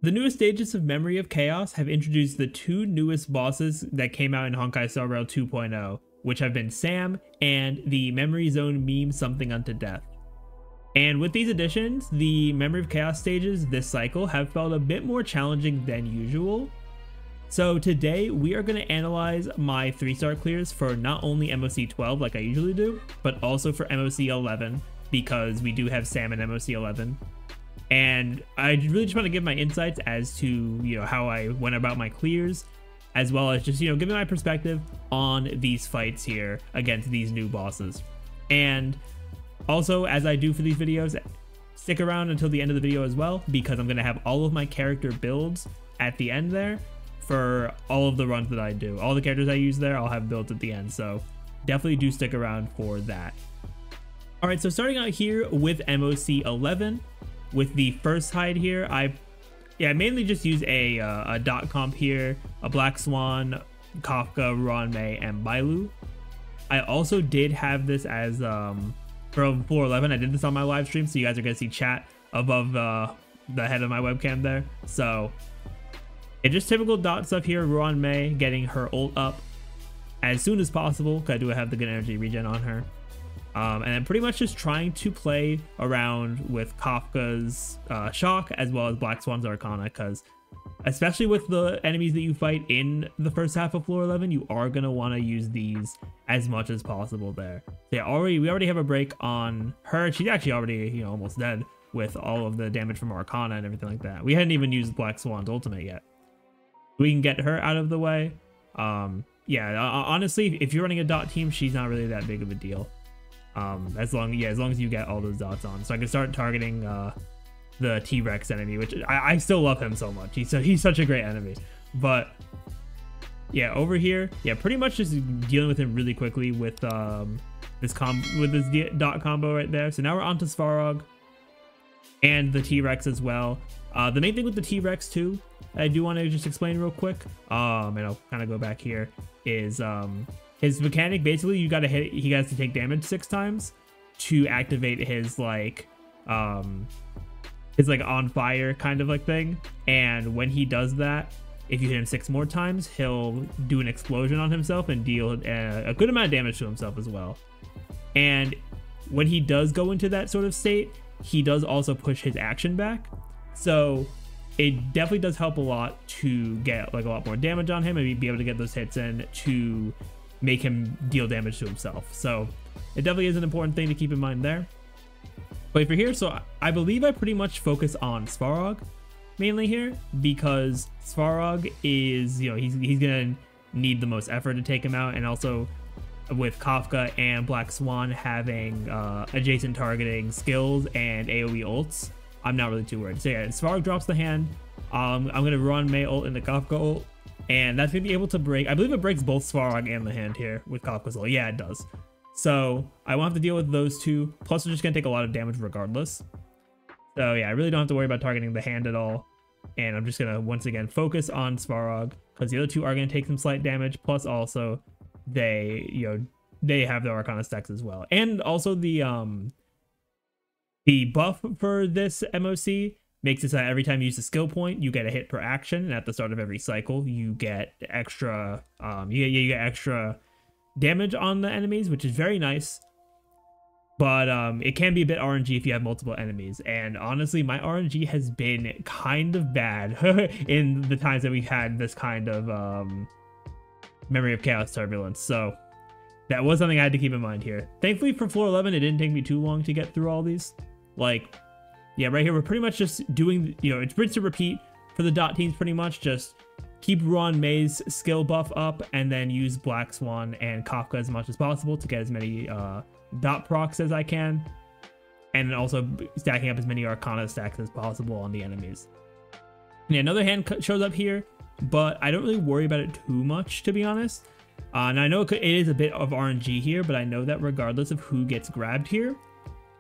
The newest stages of Memory of Chaos have introduced the two newest bosses that came out in Honkai Star Rail 2.0, which have been Sam and the Memory Zone meme Something Unto Death. And with these additions, the Memory of Chaos stages this cycle have felt a bit more challenging than usual. So today we are going to analyze my 3-star clears for not only MOC 12 like I usually do, but also for MOC 11 because we do have Sam in MOC 11. And I really just want to give my insights as to, how I went about my clears, as well as just, giving my perspective on these fights here against these new bosses. And also, as I do for these videos, stick around until the end of the video as well, because I'm going to have all of my character builds at the end there for all of the runs that I do. All the characters I use there, I'll have built at the end, so definitely do stick around for that. Alright, so starting out here with MOC 11, with the first hide here, I mainly just use a dot comp here, a Black Swan, Kafka, Ruanmei, and Bailu. I also did have this as for floor 11. I did this on my live stream, so you guys are gonna see chat above the head of my webcam there. So it's just typical dot stuff here. Ruanmei getting her ult up as soon as possible, because I do have the good energy regen on her. And then pretty much just trying to play around with Kafka's Shock as well as Black Swan's Arcana, because especially with the enemies that you fight in the first half of floor 11, you are going to want to use these as much as possible there. We already have a break on her. She's actually already, almost dead with all of the damage from Arcana and everything like that. We hadn't even used Black Swan's ultimate yet. We can get her out of the way. Yeah, honestly, if you're running a dot team, she's not really that big of a deal. As long as you get all those dots on. So I can start targeting the T-Rex enemy, which I still love him so much. He's such a great enemy. But yeah, over here, pretty much just dealing with him really quickly with this dot combo right there. So now we're on to Svarog and the T-Rex as well. The main thing with the T-Rex too, I do want to just explain real quick. And I'll kind of go back here, is his mechanic, basically he has to take damage 6 times to activate his on fire kind of thing. And when he does that, if you hit him 6 more times, he'll do an explosion on himself and deal a good amount of damage to himself as well. And when he does go into that sort of state, he does also push his action back. So it definitely does help a lot to get a lot more damage on him and be able to get those hits in to make him deal damage to himself. So it definitely is an important thing to keep in mind there. But for here, so I believe I pretty much focus on Svarog mainly here, because Svarog is, he's gonna need the most effort to take him out, and also with Kafka and Black Swan having adjacent targeting skills and AoE ults, I'm not really too worried. So yeah, Svarog drops the hand. I'm gonna run Mei ult into Kafka ult, and that's gonna be able to break. I believe it breaks both Svarog and the hand here with Kafka's ult. Yeah, it does. So I won't have to deal with those two. Plus, we're just gonna take a lot of damage regardless. So yeah, I really don't have to worry about targeting the hand at all. And I'm just gonna once again focus on Svarog, because the other two are gonna take some slight damage. Plus, also they have the Arcana stacks as well, and also the buff for this MOC makes it so that every time you use a skill point, you get a hit per action, and at the start of every cycle, you get extra you get extra damage on the enemies, which is very nice. But it can be a bit RNG if you have multiple enemies, and honestly, my RNG has been kind of bad in the times that we've had this kind of Memory of Chaos turbulence. So that was something I had to keep in mind here. Thankfully for floor 11, it didn't take me too long to get through all these. Yeah, right here, we're pretty much just doing, it's rinse to repeat for the dot teams pretty much. Just keep Ruanmei's skill buff up, and then use Black Swan and Kafka as much as possible to get as many dot procs as I can. And also stacking up as many Arcana stacks as possible on the enemies. Yeah, another hand shows up here, but I don't really worry about it too much, to be honest. And I know it is a bit of RNG here, but I know that regardless of who gets grabbed here,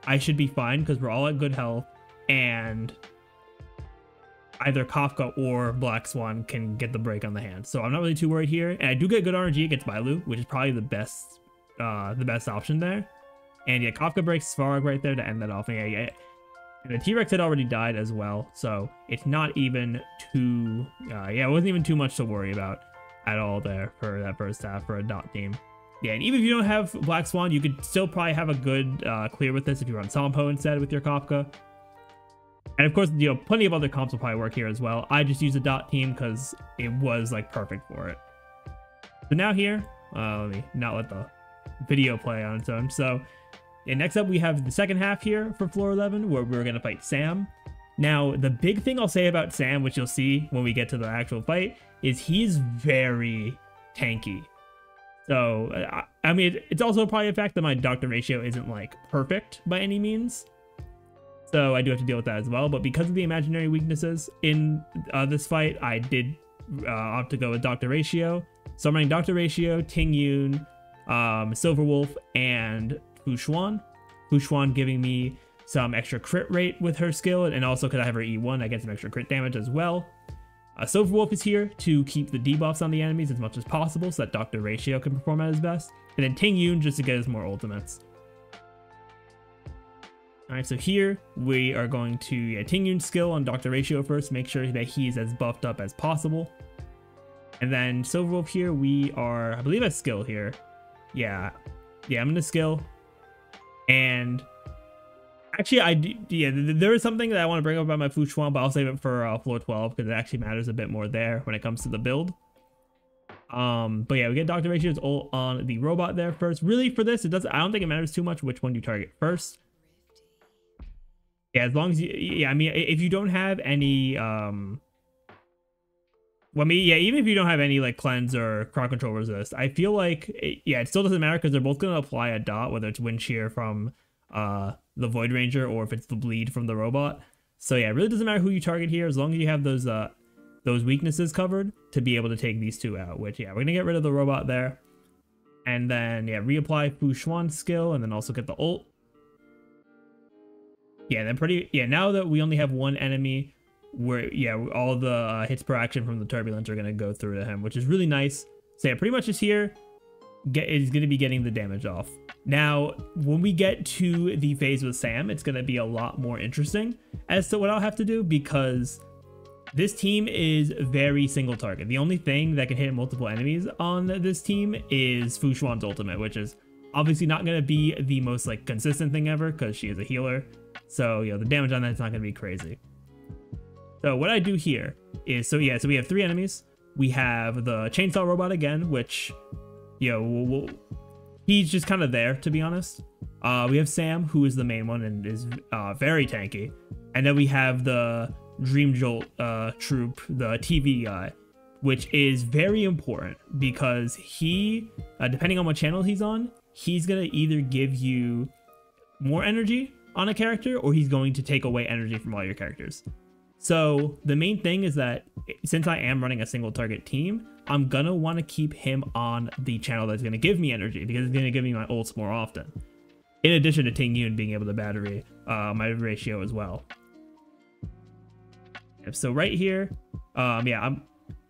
I should be fine, because we're all at good health, and either Kafka or Black Swan can get the break on the hand. So I'm not really too worried here. And I do get good RNG against Bailu, which is probably the best option there. And yeah, Kafka breaks Svarog right there to end that off. And yeah, And the T-Rex had already died as well, so it's not even too, yeah, it wasn't even too much to worry about at all there for that first half for a dot team. Yeah, and even if you don't have Black Swan, you could still probably have a good clear with this if you run Sompo instead with your Kafka. And of course, you know, plenty of other comps will probably work here as well. I just used a dot team because it was like perfect for it. So now here, let me not let the video play on its own. So yeah, next up we have the second half here for floor 11 where we're going to fight Sam. Now, the big thing I'll say about Sam, which you'll see when we get to the actual fight, is he's very tanky. So, I mean, it's also probably a fact that my doctor ratio isn't like perfect by any means. So I do have to deal with that as well. But because of the imaginary weaknesses in this fight, I did opt to go with doctor ratio. So I'm running doctor ratio, Ting Yun, Silver Wolf, and Fu Xuan. Fu Xuan giving me some extra crit rate with her skill, and also because I have her E1, I get some extra crit damage as well. Silver Wolf is here to keep the debuffs on the enemies as much as possible so that Dr. Ratio can perform at his best. And then Ting Yun just to get us more ultimates. Alright, so here we are going to Ting Yun's skill on Dr. Ratio first, make sure that he's as buffed up as possible. And then Silver Wolf here, we are, I believe, at skill here. Yeah, I'm in the skill. And actually, there is something that I want to bring up about my Fu Xuan, but I'll save it for floor 12 because it actually matters a bit more there when it comes to the build. But yeah, we get Dr. Ratio's ult on the robot there first. Really, for this, I don't think it matters too much which one you target first. Yeah, as long as you, yeah, I mean, if you don't have any, even if you don't have any like cleanse or crowd control resist, I feel like, it still doesn't matter because they're both going to apply a dot, whether it's wind shear from the Void Ranger or if it's the bleed from the robot. So yeah, it really doesn't matter who you target here as long as you have those weaknesses covered to be able to take these two out, which yeah, we're gonna get rid of the robot there. And then yeah, reapply Fu Xuan's skill and then also get the ult. Yeah, then now that we only have one enemy, all the hits per action from the turbulence are gonna go through to him, which is really nice. So yeah, pretty much just here, is going to be getting the damage off. Now, when we get to the phase with Sam, it's going to be a lot more interesting as to what I'll have to do because this team is very single target. The only thing that can hit multiple enemies on this team is Fu Xuan's ultimate, which is obviously not going to be the most like consistent thing ever because she is a healer. So, you know, the damage on that's not going to be crazy. So what I do here is, so we have three enemies. We have the chainsaw robot again, which, you know, he's just kind of there, to be honest. We have Sam, who is the main one and is very tanky. And then we have the Dream Jolt troop, the TV guy, which is very important because he, depending on what channel he's on, he's going to either give you more energy on a character or he's going to take away energy from all your characters. So the main thing is that since I am running a single target team, I'm gonna want to keep him on the channel that's gonna give me energy because it's gonna give me my ults more often. In addition to Ting Yun being able to battery my ratio as well. So right here, right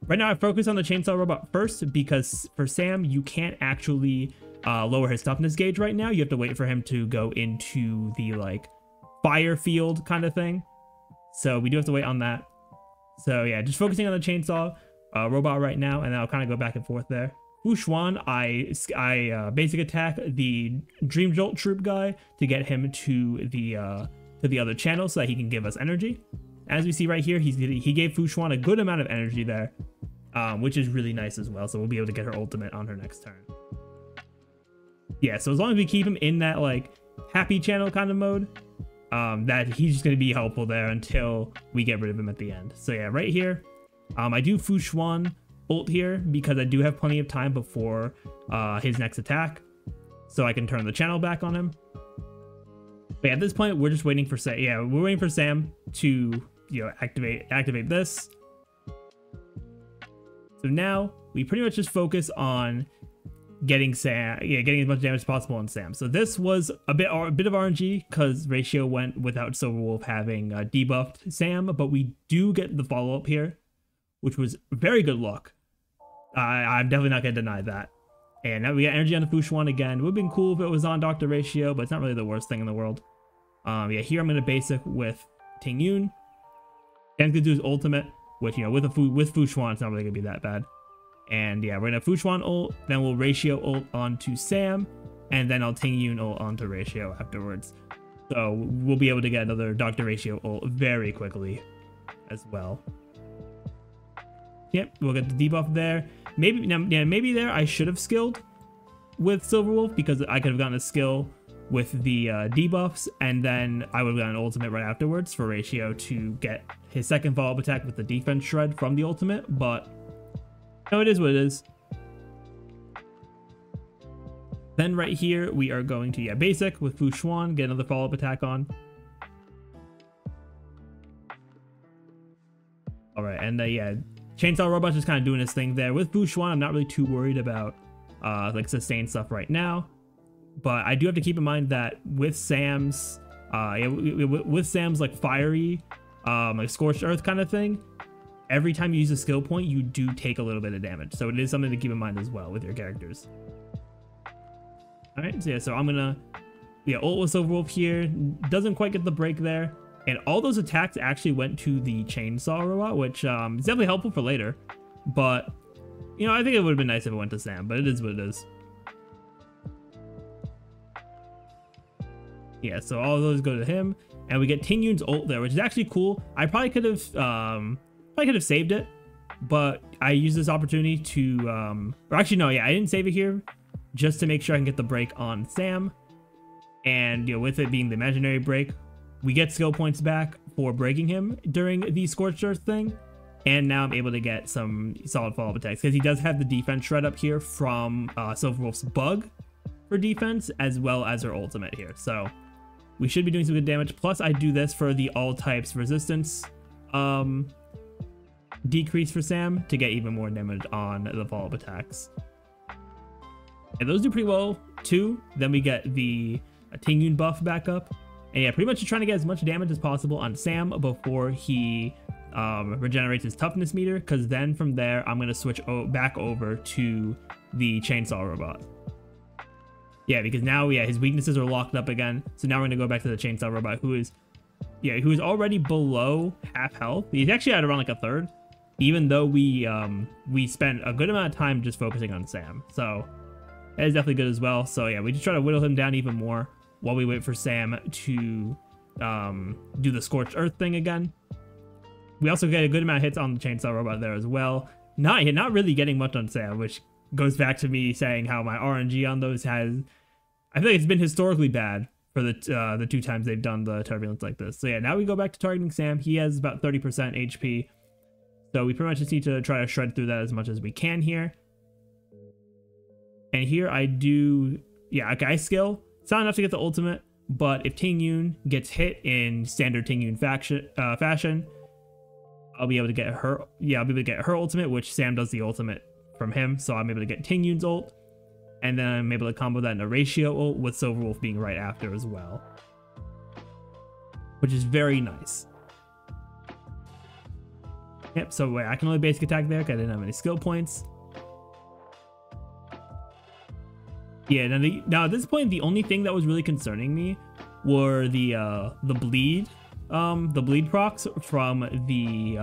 now I focus on the chainsaw robot first because for Sam, you can't actually lower his toughness gauge right now. You have to wait for him to go into the like fire field kind of thing. So we do have to wait on that. So yeah, just focusing on the chainsaw robot right now, and then I'll kind of go back and forth there. Fu Xuan, I basic attack the Dream Jolt troop guy to get him to the other channel so that he can give us energy. As we see right here, he gave Fu Xuan a good amount of energy there, which is really nice as well. So we'll be able to get her ultimate on her next turn. Yeah, so as long as we keep him in that like happy channel kind of mode, that he's just going to be helpful there until we get rid of him at the end. So yeah, right here, I do Fu Xuan ult here because I do have plenty of time before his next attack, so I can turn the channel back on him. But at this point, we're just waiting for we're waiting for Sam to activate this. So now we pretty much just focus on getting as much damage as possible on Sam. So this was a bit of RNG because Ratio went without Silver Wolf having debuffed Sam, but we do get the follow-up here, which was very good luck. I'm definitely not going to deny that. And now we got energy on the Fu Xuan again. It would have been cool if it was on Dr. Ratio, but it's not really the worst thing in the world. Here I'm going to basic with Ting Yun. Sam's gonna do his ultimate, which, you know, with Fu Xuan, it's not really gonna be that bad. And yeah, we're gonna Fu Xuan ult, then we'll Ratio ult onto Sam, and then I'll Ting Yun ult onto Ratio afterwards. So we'll be able to get another Dr. Ratio ult very quickly as well. Yep, we'll get the debuff there. Maybe, yeah, maybe there I should have skilled with Silverwolf, because I could have gotten a skill with the debuffs, and then I would have gotten an ultimate right afterwards for Ratio to get his second follow-up attack with the defense shred from the ultimate, but no, it is what it is. Then right here, we are going to, yeah, basic with Fu Xuan, get another follow-up attack on. All right, and yeah, Chainsaw Robot's just kind of doing his thing there. With Fu Xuan, I'm not really too worried about like sustained stuff right now, but I do have to keep in mind that with Sam's, with Sam's like fiery, like scorched earth kind of thing, every time you use a skill point, you do take a little bit of damage. So it is something to keep in mind as well with your characters. All right, so yeah, so I'm gonna, yeah, ult with Silverwolf here. Doesn't quite get the break there. And all those attacks actually went to the Chainsaw Robot, which is definitely helpful for later. But, you know, I think it would have been nice if it went to Sam, but it is what it is. Yeah, so all of those go to him. And we get Ting Yun's ult there, which is actually cool. I probably could have saved it, but I used this opportunity to, or actually no, yeah, I didn't save it here, just to make sure I can get the break on Sam. And, you know, with it being the imaginary break, we get skill points back for breaking him during the Scorched Earth thing. And now I'm able to get some solid follow-up attacks, because he does have the defense shred up here from Silverwolf's bug for defense, as well as her ultimate here. So we should be doing some good damage. Plus I do this for the all types resistance decrease for Sam to get even more damage on the follow-up attacks. And those do pretty well too. Then we get the Ting Yun buff back up. And yeah, pretty much just trying to get as much damage as possible on Sam before he regenerates his toughness meter, because then from there I'm going to switch back over to the Chainsaw Robot. Yeah, because now, yeah, his weaknesses are locked up again. So now we're going to go back to the Chainsaw Robot, who is already below half health. He's actually at around like a third, even though we spent a good amount of time just focusing on Sam. So that is definitely good as well. So yeah, we just try to whittle him down even more while we wait for Sam to do the Scorched Earth thing again. We also get a good amount of hits on the Chainsaw Robot there as well. Not really getting much on Sam, which goes back to me saying how my RNG on those I feel like it's been historically bad for the two times they've done the turbulence like this. So yeah, now we go back to targeting Sam. He has about 30% HP. So we pretty much just need to try to shred through that as much as we can here. And here I do, yeah, I skill. It's not enough to get the ultimate, but if Ting Yun gets hit in standard Ting Yun fashion, I'll be able to get her, yeah, I'll be able to get her ultimate, which Sam does the ultimate from him. So I'm able to get Ting Yun's ult, and then I'm able to combo that in a Ratio ult with Silverwolf being right after as well, which is very nice. Yep, so wait, I can only basic attack there because I didn't have any skill points. Yeah, now at this point, the only thing that was really concerning me were the bleed procs from the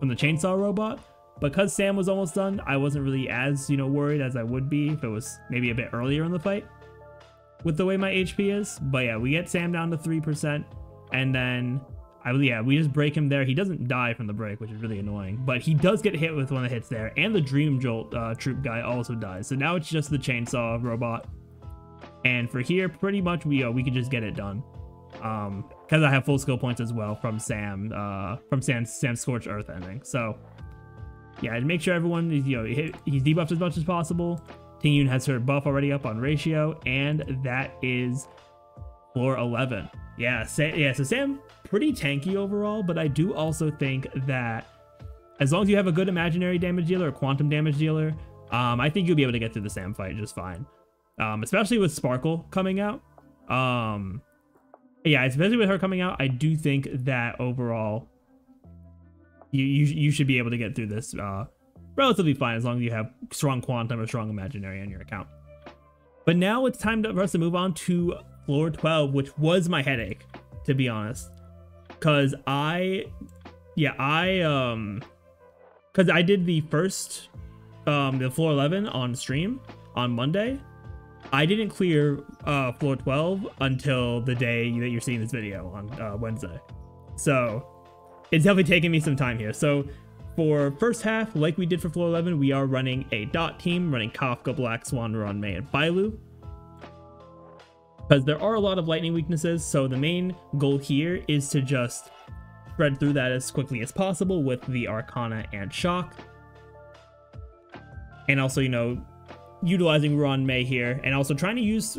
Chainsaw Robot. Because Sam was almost done, I wasn't really as, you know, worried as I would be if it was maybe a bit earlier in the fight with the way my HP is. But yeah, we get Sam down to 3%, and then we just break him there. He doesn't die from the break, which is really annoying, but he does get hit with one of the hits there, and the Dream Jolt troop guy also dies. So now it's just the Chainsaw Robot, and for here, pretty much we can just get it done, because I have full skill points as well from Sam's Scorched Earth ending. So yeah, to make sure everyone is, you know, he's debuffed as much as possible. Ting Yun has her buff already up on Ratio, and that is floor 11. Yeah, so Sam, pretty tanky overall, but I do also think that as long as you have a good imaginary damage dealer or quantum damage dealer, I think you'll be able to get through the Sam fight just fine. Especially with Sparkle coming out. Yeah, especially with her coming out, I do think that overall you should be able to get through this relatively fine, as long as you have strong quantum or strong imaginary on your account. But now it's time for us to move on to floor 12, which was my headache, to be honest, because because I did the first the floor 11 on stream on Monday. I didn't clear floor 12 until the day that you're seeing this video on Wednesday. So it's definitely taking me some time here. So for first half, like we did for floor 11, we are running a dot team, running Kafka, Black Swan, Ruanmei, and Bailu. Because there are a lot of lightning weaknesses, so the main goal here is to just spread through that as quickly as possible with the Arcana and Shock. And also, you know, utilizing Ruanmei here, and also trying to use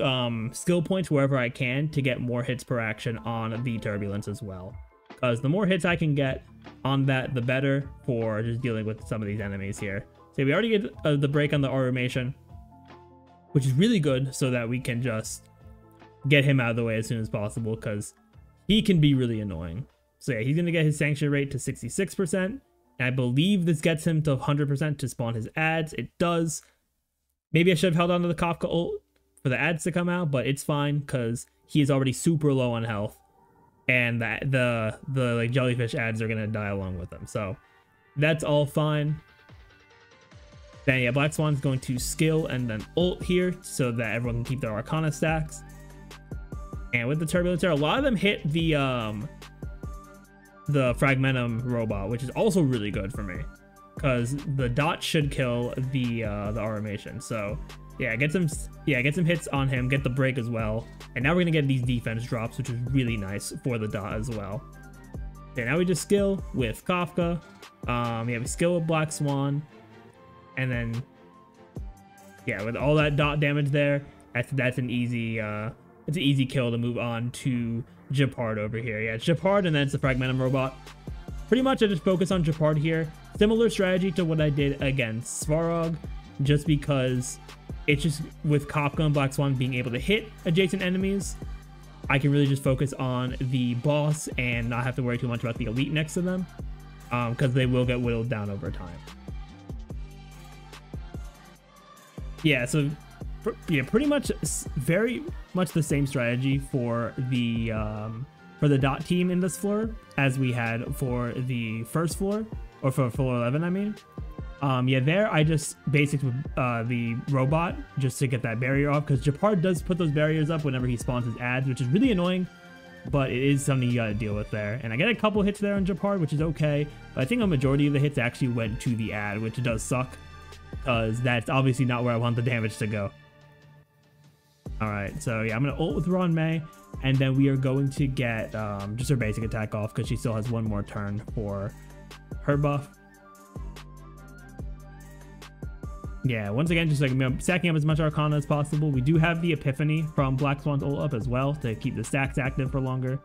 skill points wherever I can to get more hits per action on the Turbulence as well. Because the more hits I can get on that, the better for just dealing with some of these enemies here. So we already get the break on the Aurumation, which is really good so that we can just get him out of the way as soon as possible, because he can be really annoying. So yeah, he's going to get his sanction rate to 66%, and I believe this gets him to 100% to spawn his ads. It does. Maybe I should have held on to the Kafka ult for the ads to come out, but it's fine because he is already super low on health, and the like jellyfish ads are gonna die along with them. So that's all fine. Then yeah, Black Swan's going to skill and then ult here so that everyone can keep their Arcana stacks. And with the Turbulence there, a lot of them hit the Fragmentum robot, which is also really good for me, because the dot should kill the Aurumation. So yeah, get some hits on him, get the break as well, and now we're gonna get these defense drops, which is really nice for the dot as well. Okay, now we just skill with Kafka. Yeah, we skill with Black Swan, and then yeah, with all that dot damage there, that's an easy it's an easy kill to move on to Gepard over here. Yeah, it's Gepard, and then it's the Fragmentum robot. Pretty much I just focus on Gepard here. Similar strategy to what I did against Svarog, just because it's just with Kafka and Black Swan being able to hit adjacent enemies, I can really just focus on the boss and not have to worry too much about the elite next to them, because they will get whittled down over time. Yeah, so yeah, pretty much very much the same strategy for the dot team in this floor as we had for the first floor, or for floor 11 I mean. Yeah, there I just basics with the robot just to get that barrier off, because Gepard does put those barriers up whenever he spawns his ads, which is really annoying, but it is something you gotta deal with there. And I get a couple hits there on Gepard, which is okay, but I think a majority of the hits actually went to the ad, which does suck, because that's obviously not where I want the damage to go. Alright, so yeah, I'm gonna ult with Ruanmei, and then we are going to get just her basic attack off, because she still has one more turn for her buff. Yeah, once again, just like stacking up as much Arcana as possible. We do have the Epiphany from Black Swan's ult up as well to keep the stacks active for longer.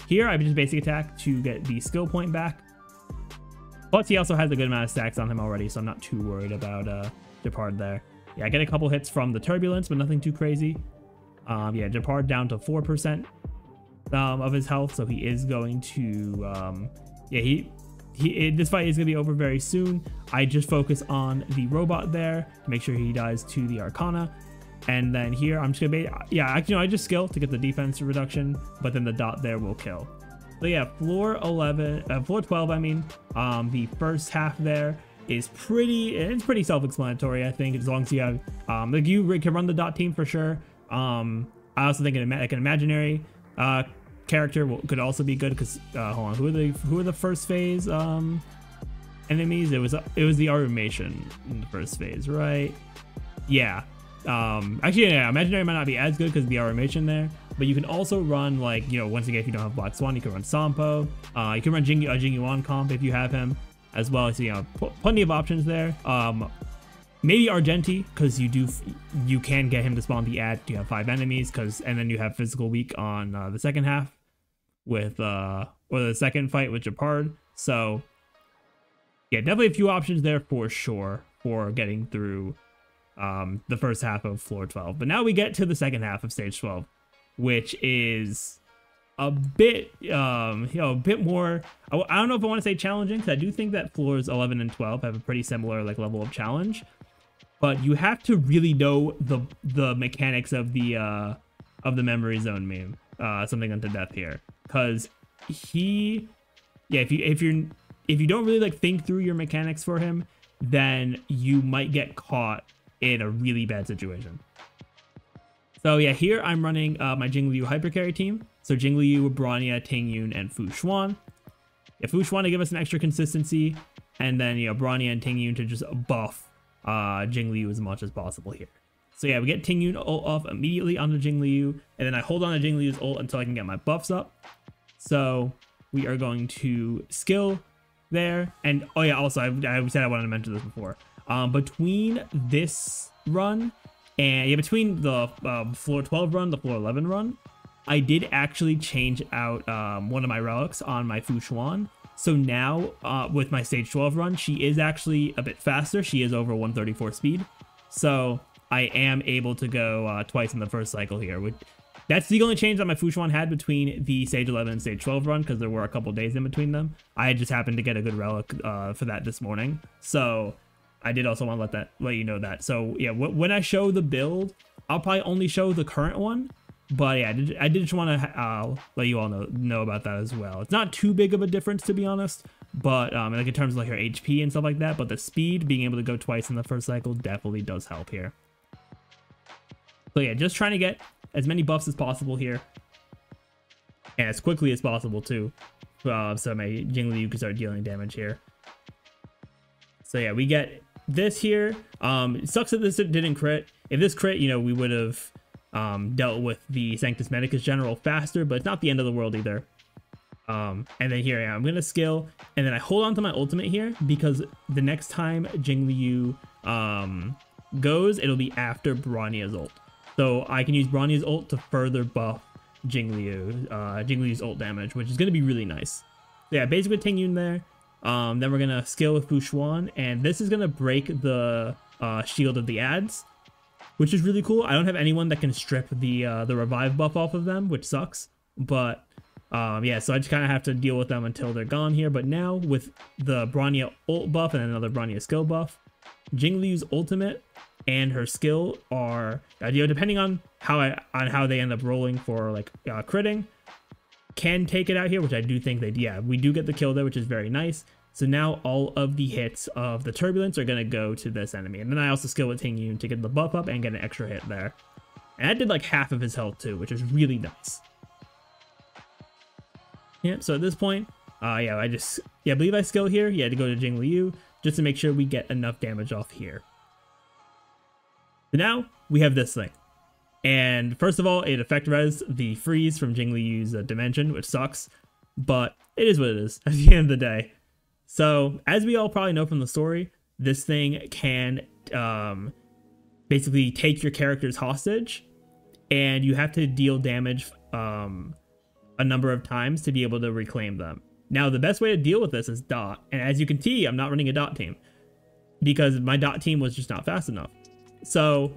Here, I just basic attack to get the skill point back. Plus, he also has a good amount of stacks on him already, so I'm not too worried about Gepard there. Yeah, I get a couple hits from the Turbulence, but nothing too crazy. Yeah, Gepard down to 4% of his health, so he is going to yeah, this fight is going to be over very soon. I just focus on the robot there to make sure he dies to the Arcana, and then here I'm just gonna I just skill to get the defense reduction, but then the dot there will kill. So yeah, floor 12 I mean, the first half there is pretty self-explanatory. I think as long as you have like you can run the dot team for sure. I also think like an imaginary character could also be good, because hold on, who are the first phase enemies? It was the Aurumation in the first phase, right? Yeah. Actually, yeah, imaginary might not be as good because of the Aurumation there, but you can also run, like, you know, once again, if you don't have Black Swan, you can run Sampo. You can run a Jingyuan comp if you have him as well. So, you know, plenty of options there. Maybe Argenti, because you can get him to spawn the ad. You have 5 enemies, and then you have physical weak on the second half with or the second fight with Gepard. So yeah, definitely a few options there for sure for getting through the first half of floor 12. But now we get to the second half of stage 12, which is a bit a bit more, I don't know if I want to say challenging, because I do think that floors 11 and 12 have a pretty similar like level of challenge, but you have to really know the mechanics of the memory zone meme, something unto death here, because yeah, if you don't really like think through your mechanics for him, then you might get caught in a really bad situation. So yeah, here I'm running my Jingliu Hyper Carry team. So Jingliu, Bronya, Tingyun, and Fu Xuan. Yeah, Fu Xuan to give us some extra consistency, and then Bronya and Tingyun to just buff Jingliu as much as possible here. So yeah, we get Tingyun ult off immediately onto Jingliu, and then I hold on to Jingliu's ult until I can get my buffs up. So we are going to skill there, and oh yeah, also I said I wanted to mention this before. Between this run and yeah, between the floor 12 run, the floor 11 run, I did actually change out one of my relics on my Fu Xuan. So now with my stage 12 run, she is actually a bit faster. She is over 134 speed. So I am able to go twice in the first cycle here. That's the only change that my Fu Xuan had between the stage 11 and stage 12 run, because there were a couple days in between them. I just happened to get a good relic for that this morning. So I did also want to let you know that. So yeah, when I show the build, I'll probably only show the current one. But yeah, I did just want to let you all know about that as well. It's not too big of a difference, to be honest, but like in terms of like her HP and stuff like that. But the speed, being able to go twice in the first cycle, definitely does help here. So yeah, just trying to get as many buffs as possible here, and as quickly as possible too, so my Jingliu can start dealing damage here. So yeah, we get this here. It sucks that this didn't crit. If this crit, we would have dealt with the Sanctus Medicus General faster, but it's not the end of the world either. And then here I am. I'm going to skill, and then I hold on to my ultimate here, because the next time Jingliu goes, it'll be after Bronya's ult. So I can use Bronya's ult to further buff Jingliu's ult damage, which is going to be really nice. So yeah, basically Tingyun there. Then we're going to skill with Fu Xuan, and this is going to break the shield of the ads, which is really cool. I don't have anyone that can strip the revive buff off of them, which sucks. But yeah, so I just kind of have to deal with them until they're gone here. But now with the Bronya ult buff and another Bronya skill buff, Jingliu's ultimate and her skill are, depending on how they end up rolling for like critting, can take it out here, which I do think we do get the kill there, which is very nice. So now all of the hits of the Turbulence are going to go to this enemy. And then I also skill with Tingyun to get the buff up and get an extra hit there. And I did like half of his health too, which is really nice. Yeah, so at this point, I believe I skill here. Yeah, to go to Jingliu, just to make sure we get enough damage off here. So now we have this thing. And first of all, it effect res the freeze from Jingliu's dimension, which sucks. But it is what it is at the end of the day. So, as we all probably know from the story, this thing can basically take your characters hostage, and you have to deal damage a number of times to be able to reclaim them. Now, the best way to deal with this is dot, and as you can see, I'm not running a dot team, because my dot team was just not fast enough. So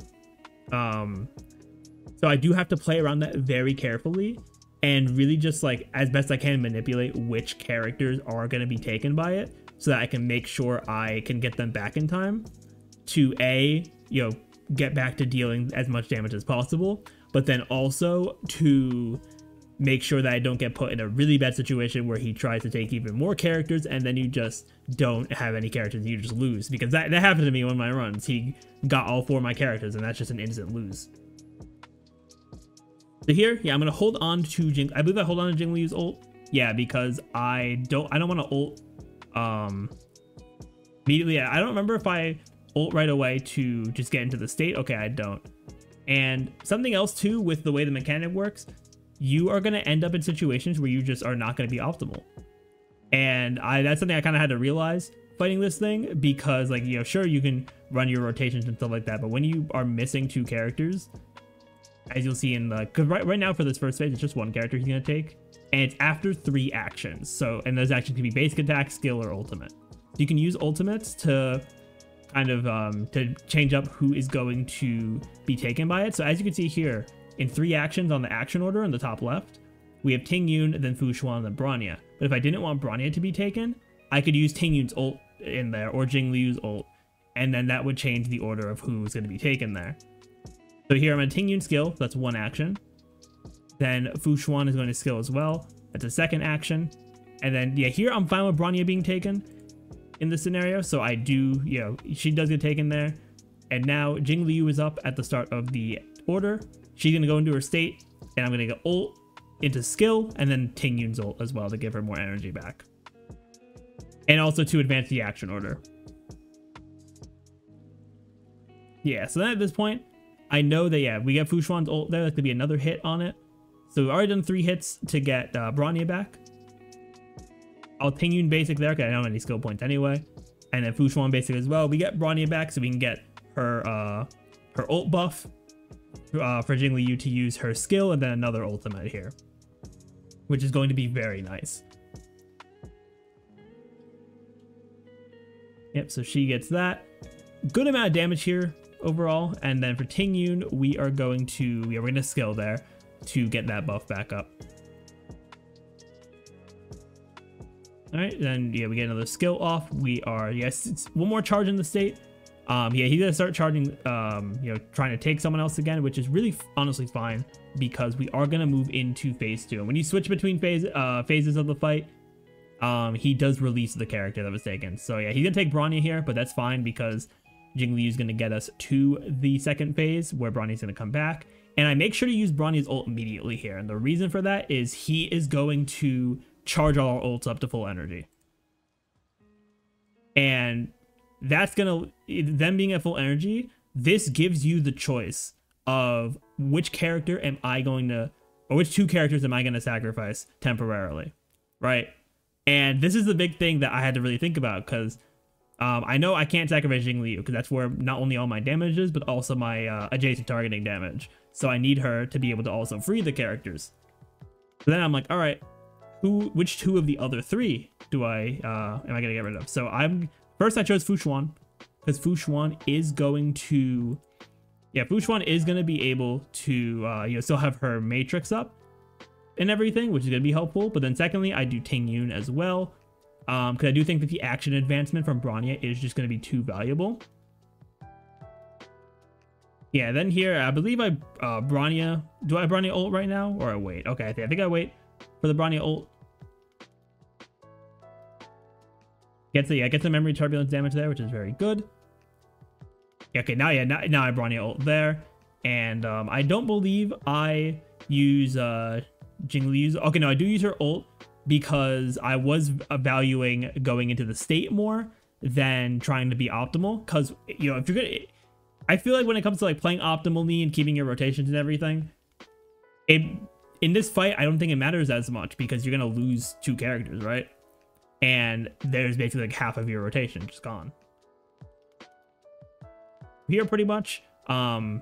I do have to play around that very carefully, and really just like as best I can manipulate which characters are going to be taken by it, so that I can make sure I can get them back in time to get back to dealing as much damage as possible, but then also to make sure that I don't get put in a really bad situation where he tries to take even more characters and then you just don't have any characters, you just lose, because that happened to me on one of my runs. He got all 4 of my characters and that's just an instant lose. So here, yeah, I'm gonna hold on to I believe I hold on to Jingliu's ult. Yeah, because I don't want to ult immediately. I don't remember if I ult right away to just get into the state. Okay, I don't. And something else too with the way the mechanic works, you are gonna end up in situations where you just are not gonna be optimal. And that's something I kind of had to realize fighting this thing, because like, sure, you can run your rotations and stuff like that, but when you are missing 2 characters, as you'll see in the, because right now for this first phase, it's just 1 character he's gonna take, and it's after 3 actions. So, and those actions can be basic attack, skill, or ultimate. So you can use ultimates to kind of to change up who is going to be taken by it. So as you can see here, in 3 actions on the action order in the top left, we have Tingyun, then Fu Xuan, then Bronya. But if I didn't want Bronya to be taken, I could use Tingyun's ult in there, or Jingliu's ult, and then that would change the order of who's going to be taken there. So here I'm going to Tingyun skill, that's 1 action. Then Fu Xuan is going to skill as well, That's a second action. And then, yeah, here I'm fine with Bronya being taken in this scenario. So I do, you know, she does get taken there. And now Jing Liu is up at the start of the order. She's going to go into her state, and I'm going to go ult into skill, and then Ting Yun's ult as well to give her more energy back. And also to advance the action order. Yeah, so then at this point, I know that, yeah, we get Fu Xuan's ult there. That could be another hit on it. So we've already done 3 hits to get Bronya back. I'll Ting Yun basic there, because I don't have any skill points anyway. And then Fu Xuan basic as well. We get Bronya back, so we can get her ult buff for Jing Liu to use her skill, and then another ultimate here, which is going to be very nice. Yep, so she gets that. Good amount of damage here overall. And then for Ting Yun, we are going to, yeah, we're going to skill there to get that buff back up. All right, then, yeah, we get another skill off. We are, yes, it's one more charge in the state. Yeah, he's going to start charging, you know, trying to take someone else again, which is really honestly fine because we are going to move into phase 2. And when you switch between phases of the fight, he does release the character that was taken. So yeah, he's gonna take Bronya here, but that's fine because Jing Liu is gonna get us to the second phase where Bronya's gonna come back. And I make sure to use Bronya's ult immediately here. And the reason for that is he is going to charge all our ults up to full energy. And that's gonna, them being at full energy, this gives you the choice of which character am I going to, or which 2 characters am I gonna sacrifice temporarily, right? And this is the big thing that I had to really think about, because I know I can't sacrifice Jing Liu, because that's where not only all my damage is, but also my adjacent targeting damage. So I need her to be able to also free the characters. So then I'm like, all right, which 2 of the other 3 do am I gonna get rid of? So first I chose Fu Xuan, because Fu Xuan is going to, yeah, Fu Xuan is gonna be able to you know, still have her matrix up and everything, which is going to be helpful. But then secondly, I do Ting Yun as well, because I do think that the action advancement from Bronya is just going to be too valuable. Yeah, then here, I believe I Bronya, do I have Bronya ult right now, or I wait? Okay, I think I wait for the Bronya ult. Gets the memory turbulence damage there, which is very good. Yeah, okay, now I Bronya ult there. And I don't believe I use Jing Liu's. Okay, no, I do use her ult because I was evaluating going into the state more than trying to be optimal. Because, you know, if you're gonna, I feel like when it comes to like playing optimally and keeping your rotations and everything, in this fight, I don't think it matters as much because you're gonna lose 2 characters, right? And there's basically like half of your rotation just gone. Here, pretty much. Yeah,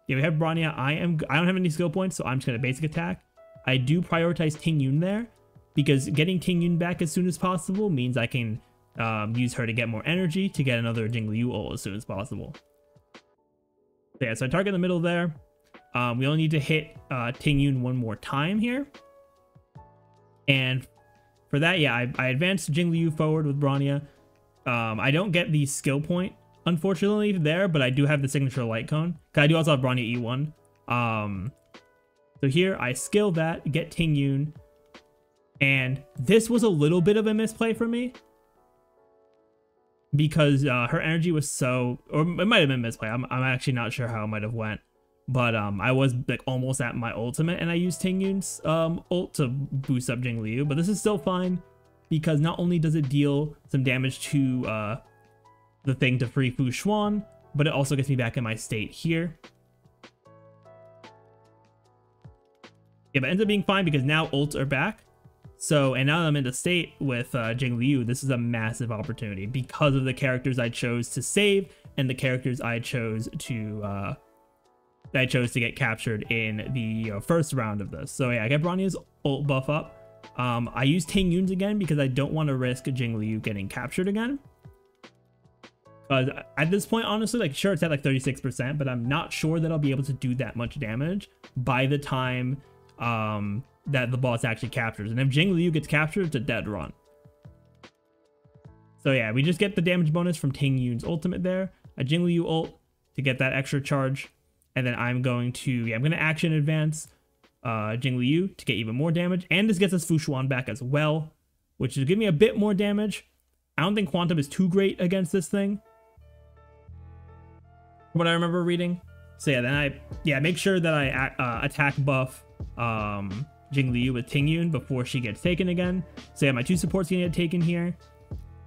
we have Bronya. I don't have any skill points, so I'm just gonna basic attack. I do prioritize Ting Yun there because getting Ting Yun back as soon as possible means I can use her to get more energy to get another Jing Liu ult as soon as possible. So yeah, so I target in the middle there. We only need to hit Ting Yun one more time here. And for that, yeah, I advanced Jing Liu forward with Bronya. I don't get the skill point, unfortunately, there, but I do have the signature light cone. I do also have Bronya E1. So here I skill that, get Ting Yun, and this was a little bit of a misplay for me because her energy was so, or it might have been misplay. I'm actually not sure how it might have went, but I was like almost at my ultimate, and I used Ting Yun's ult to boost up Jing Liu, but this is still fine because not only does it deal some damage to the thing to free Fu Xuan, but it also gets me back in my state here. Yeah, but it ends up being fine because now ults are back. So, and now that I'm in the state with Jing Liu, this is a massive opportunity because of the characters I chose to save and the characters I chose to get captured in the first round of this. So yeah, I got Bronya's ult buff up. I use Ting Yun's again because I don't want to risk Jing Liu getting captured again. Because at this point, honestly, like sure, it's at like 36%, but I'm not sure that I'll be able to do that much damage by the time that the boss actually captures. And if Jing Liu gets captured, it's a dead run. So yeah, we just get the damage bonus from Ting Yun's ultimate there. A Jing Liu ult to get that extra charge. And then I'm going to, yeah, I'm going to action advance Jingliu to get even more damage. And this gets us Fu Xuan back as well, which is giving me a bit more damage. I don't think Quantum is too great against this thing, from what I remember reading. So yeah, then make sure that I attack buff Jingliu with Tingyun before she gets taken again. So yeah, my 2 supports gonna get taken here.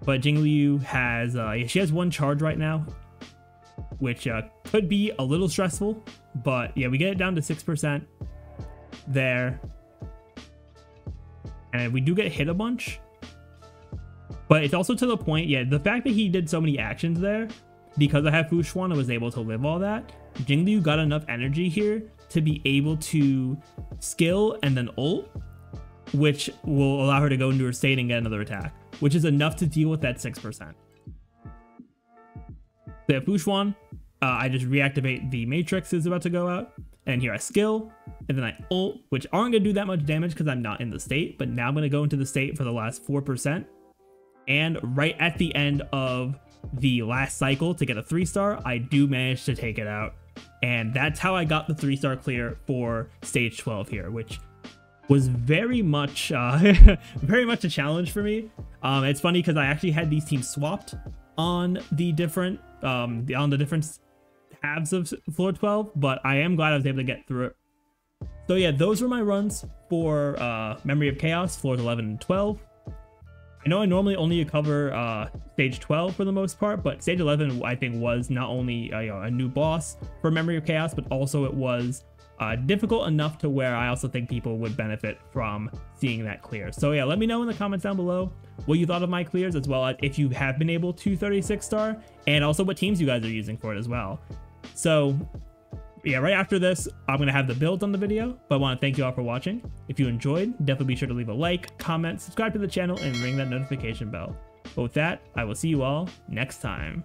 But Jingliu has, she has 1 charge right now, which could be a little stressful. But yeah, we get it down to 6% there. And we do get hit a bunch. But it's also to the point, yeah, the fact that he did so many actions there, because I have Fu Xuan and was able to live all that, Jingliu got enough energy here to be able to skill and then ult, which will allow her to go into her state and get another attack, which is enough to deal with that 6%. So yeah, Fu Xuan, I just reactivate the Matrix is about to go out, and here I skill, and then I ult, which aren't going to do that much damage because I'm not in the state, but now I'm going to go into the state for the last 4%. And right at the end of the last cycle to get a 3-star, I do manage to take it out. And that's how I got the 3-star clear for stage 12 here, which was very much very much a challenge for me. It's funny because I actually had these teams swapped on the different halves of floor 12, but I am glad I was able to get through it. So yeah, those were my runs for Memory of Chaos, floors 11 and 12. I know I normally only cover stage 12 for the most part, but stage 11 I think was not only a new boss for Memory of Chaos, but also it was difficult enough to where I also think people would benefit from seeing that clear. So yeah, let me know in the comments down below what you thought of my clears, as well as if you have been able to 36-star, and also what teams you guys are using for it as well. So yeah, right after this, I'm going to have the builds on the video, but I want to thank you all for watching. If you enjoyed, definitely be sure to leave a like, comment, subscribe to the channel, and ring that notification bell. But with that, I will see you all next time.